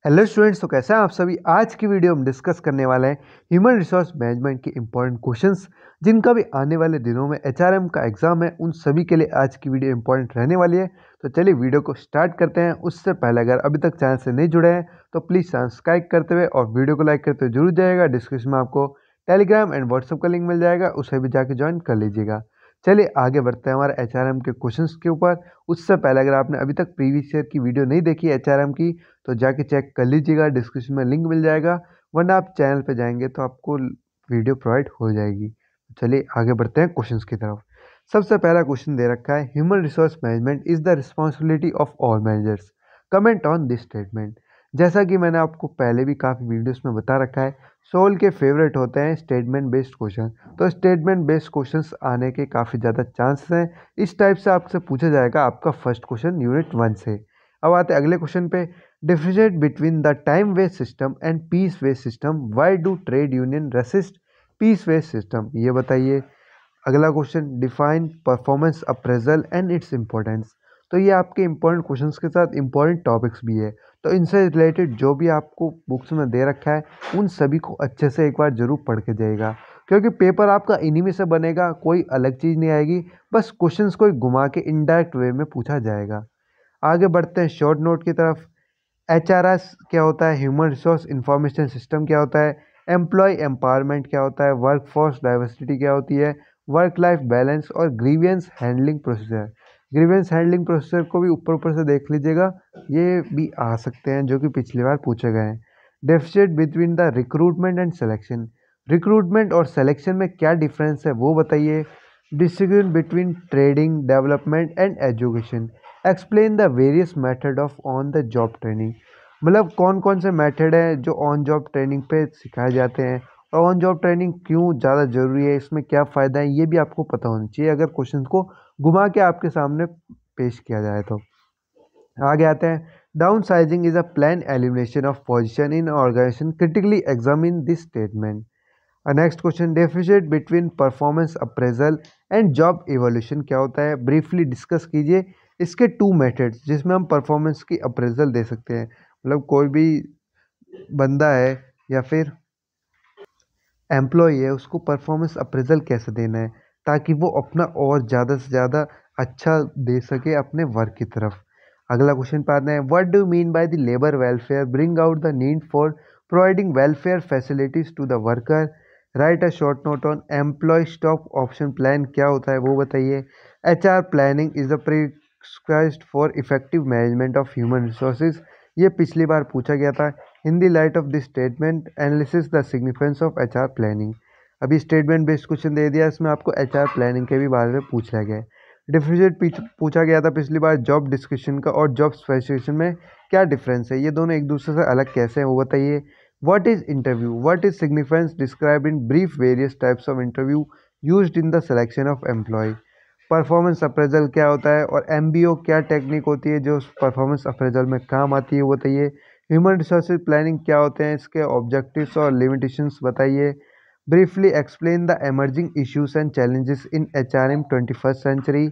Hello students, तो कैसे हैं आप सभी। आज की वीडियो हम डिस्कस करने वाले हैं ह्यूमन रिसोर्स मैनेजमेंट के इंपॉर्टेंट क्वेश्चंस जिनका भी आने वाले दिनों में एचआरएम का एग्जाम है। उन सभी के लिए आज की वीडियो इंपॉर्टेंट रहने वाली है। तो चलिए वीडियो को स्टार्ट करते हैं। उससे पहले अगर अभी तक चैनल से नहीं जुड़े हैं तो प्लीज़ सब्सक्राइब करते हुए और वीडियो को लाइक करते हुए जरूर जाएगा। डिस्क्रिप्शन में आपको टेलीग्राम एंड व्हाट्सअप का लिंक मिल जाएगा, उसे भी जाके ज्वाइन कर लीजिएगा। चलिए आगे बढ़ते हैं हमारे एचआरएम के क्वेश्चंस के ऊपर। उससे पहले अगर आपने अभी तक प्रीवियस ईयर की वीडियो नहीं देखी एचआरएम की तो जाके चेक कर लीजिएगा, डिस्क्रिप्शन में लिंक मिल जाएगा, वरना आप चैनल पे जाएंगे तो आपको वीडियो प्रोवाइड हो जाएगी। चलिए आगे बढ़ते हैं क्वेश्चंस की तरफ। सबसे पहला क्वेश्चन दे रखा है, human resource management is the responsibility of all managers, comment on this statement. जैसा कि मैंने आपको पहले भी काफ़ी वीडियोस में बता रखा है, सोल के फेवरेट होते हैं स्टेटमेंट बेस्ड क्वेश्चन। तो स्टेटमेंट बेस्ड क्वेश्चंस आने के काफ़ी ज़्यादा चांसेस हैं। इस टाइप से आपसे पूछा जाएगा आपका फर्स्ट क्वेश्चन यूनिट 1 से। अब आते हैं अगले क्वेश्चन पे। Differentiate between the time waste system and piece waste system, why do trade union resist piece waste system, ये बताइए। अगला question, define performance appraisal and its importance. तो ये आपके इंपॉर्टेंट क्वेश्चंस के साथ इंपॉर्टेंट टॉपिक्स भी है। तो इनसे रिलेटेड जो भी आपको बुक्स में दे रखा है उन सभी को अच्छे से एक बार जरूर पढ़ के जाइएगा, क्योंकि पेपर आपका इन्हीं में से बनेगा, कोई अलग चीज़ नहीं आएगी। बस क्वेश्चंस को घुमा के इनडायरेक्ट वे में पूछा जाएगा। आगे बढ़ते हैं शॉर्ट नोट की तरफ। एचआरएस क्या होता है, ह्यूमन रिसोर्स इंफॉर्मेशन सिस्टम क्या होता है, एम्प्लॉय एम्पावरमेंट क्या होता है, वर्क फोर्स डाइवर्सिटी क्या होती है, वर्क लाइफ बैलेंस और grievance handling procedure. Grievance handling procedure को भी ऊपर ऊपर से देख लीजिएगा, ये भी आ सकते हैं जो कि पिछली बार पूछे गए हैं। Deficit between the recruitment and selection, recruitment और सिलेक्शन में क्या डिफरेंस है वो बताइए। Distribution between trading development and education, explain the various method of on the job training. मतलब कौन कौन से मेथड हैं जो ऑन जॉब ट्रेनिंग पे सिखाए जाते हैं, और ऑन जॉब ट्रेनिंग क्यों ज़्यादा ज़रूरी है, इसमें क्या फ़ायदा है, ये भी आपको पता होना चाहिए अगर क्वेश्चन को घुमा के आपके सामने पेश किया जाए तो। आगे आते हैं, downsizing is a plan elimination of position in organisation, critically examine this statement. Next question, differentiate between performance appraisal and job evolution क्या होता है, ब्रीफली डिस्कस कीजिए इसके टू मेथड्स जिसमें हम परफॉर्मेंस की अप्रेजल दे सकते हैं। मतलब कोई भी बंदा है या फिर एम्प्लॉय है, उसको परफॉर्मेंस अप्रेजल कैसे देना है ताकि वो अपना और ज़्यादा से ज़्यादा अच्छा दे सके अपने वर्क की तरफ। अगला क्वेश्चन पे आते हैं, what do mean by the labour welfare, bring out the need for providing welfare facilities to the worker, write a short note on employ stock option plan क्या होता है वो बताइए। HR planning is the prescribed for effective management of human resources, ये पिछली बार पूछा गया था। In the light of this statement analysis the significance of HR planning. अभी स्टेटमेंट बेस्ड क्वेश्चन दे दिया, इसमें आपको एचआर प्लानिंग के भी बारे में पूछा गया है। डिफरेंशिएट पूछा गया था पिछली बार जॉब डिस्क्रिप्शन का और जॉब स्पेसिफिकेशन में क्या डिफरेंस है, ये दोनों एक दूसरे से अलग कैसे हैं वो बताइए। What is interview, what is significance describe in brief various types of interview used in the selection of employ. Performance appraisal क्या होता है और एमबीओ क्या टेक्निक होती है जो परफॉर्मेंस अप्रेजल में काम आती है वो बताइए। ह्यूमन रिसोर्सेज प्लानिंग क्या होते हैं, इसके ऑब्जेक्टिव्स और लिमिटेशंस बताइए। Briefly explain the emerging issues and challenges in HRM 21st century.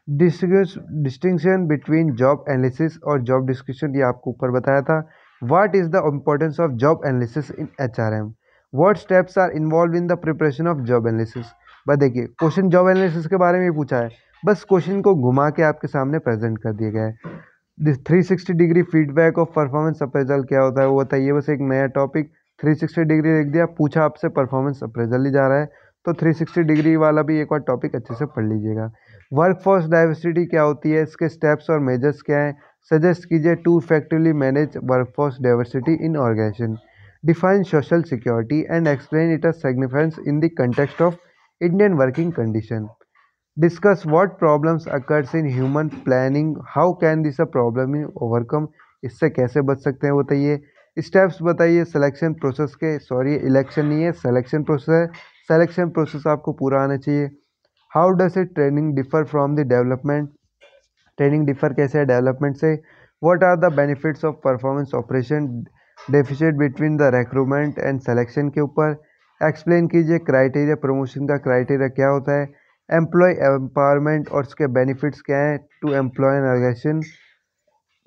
Distinction between job analysis और जॉब डिस्क्रिप्शन, ये आपको ऊपर बताया था। What is the importance of job analysis in HRM, what steps are involve in the preparation of job analysis. बस देखिए, question job analysis के बारे में ही पूछा है, बस क्वेश्चन को घुमा के आपके सामने प्रेजेंट कर दिया गया है। This 360 degree feedback of performance appraisal क्या होता है वो बताइए। बस एक नया टॉपिक 360 डिग्री लिख दिया, पूछा आपसे परफॉर्मेंस अप्रेजल ही जा रहा है तो 360 डिग्री वाला भी एक बार टॉपिक अच्छे से पढ़ लीजिएगा। वर्कफोर्स डाइवर्सिटी क्या होती है, इसके स्टेप्स और मेजर्स क्या हैं, सजेस्ट कीजिए to effectively manage workforce diversity in organisation. Define social security and explain it significance in the context of Indian working condition. Discuss what problems occurs in human planning, how can this a problem in overcome, इससे कैसे बच सकते हैं बताइए। Steps बताइए selection process के, sorry election नहीं है, सिलेक्शन प्रोसेस है, सिलेक्शन प्रोसेस आपको पूरा आना चाहिए। How does it training differ from the development, training differ कैसे है डेवलपमेंट से। What are the benefits of performance operation, deficit between the recruitment and selection के ऊपर। एक्सप्लेन कीजिए क्राइटेरिया, प्रमोशन का क्राइटेरिया क्या होता है। एम्प्लॉय एम्पावरमेंट और उसके बेनिफिट्स क्या हैं to employ and organisation.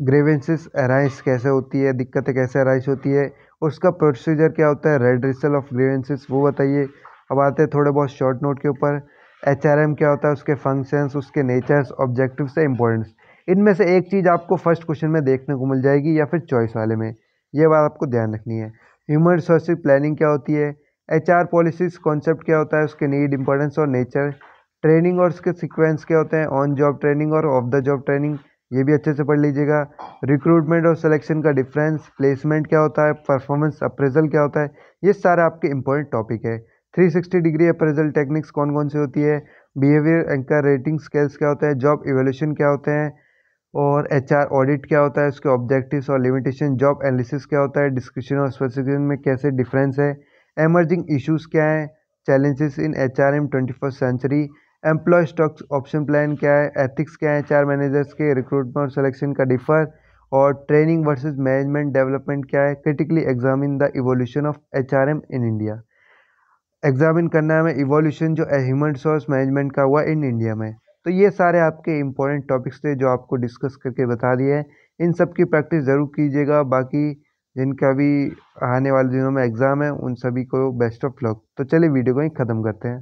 Grievances arise कैसे होती है, दिक्कतें कैसे अराइज होती है, उसका प्रोसीजर क्या होता है, रेड्रेसल ऑफ ग्रीवेंसेस वो बताइए। अब आते हैं थोड़े बहुत शॉर्ट नोट के ऊपर। एचआरएम क्या होता है, उसके फंक्शंस, उसके नेचर्स, ऑब्जेक्टिव्स से इंपॉर्टेंस। इनमें से एक चीज़ आपको फर्स्ट क्वेश्चन में देखने को मिल जाएगी या फिर चॉइस वाले में, ये बात आपको ध्यान रखनी है। ह्यूमन रिसोर्स प्लानिंग क्या होती है, एचआर पॉलिसीज कॉन्सेप्ट क्या होता है, उसके नीड, इंपॉर्टेंस और नेचर। ट्रेनिंग और उसके सीक्वेंस क्या होते हैं, ऑन जॉब ट्रेनिंग और ऑफ द जॉब ट्रेनिंग, ये भी अच्छे से पढ़ लीजिएगा। रिक्रूटमेंट और सिलेक्शन का डिफरेंस, प्लेसमेंट क्या होता है, परफॉर्मेंस अप्रेजल क्या होता है, ये सारे आपके इंपॉर्टेंट टॉपिक है। 360 डिग्री अप्रेजल टेक्निक्स कौन कौन सी होती है, बिहेवियर एंकर रेटिंग स्केल्स क्या होता है, जॉब इवोल्यूशन क्या होते हैं, और एचआर ऑडिट क्या होता है, उसके ऑब्जेक्टिव्स और लिमिटेशन, जॉब एनालिसिस क्या होता है, डिस्क्रिप्शन और स्पेसिफिकेशन में कैसे डिफरेंस है, एमर्जिंग इश्यूज क्या है, challenges in HRM 21st century, employ stock option plan क्या है, एथिक्स क्या है एचआर मैनेजर्स के, रिक्रूटमेंट और सिलेक्शन का डिफर, और ट्रेनिंग वर्सेस मैनेजमेंट डेवलपमेंट क्या है, critically examine the evolution of HRM in India. Examine करना है हमें इवोल्यूशन जो ह्यूमन रिसोर्स मैनेजमेंट का हुआ इन इंडिया में। तो ये सारे आपके इंपॉर्टेंट टॉपिक्स थे जो आपको डिस्कस करके बता दिए हैं। इन सब की प्रैक्टिस ज़रूर कीजिएगा। बाकी जिनका भी आने वाले दिनों में एग्ज़ाम है उन सभी को बेस्ट ऑफ लक। तो चलिए वीडियो को ही ख़त्म करते हैं।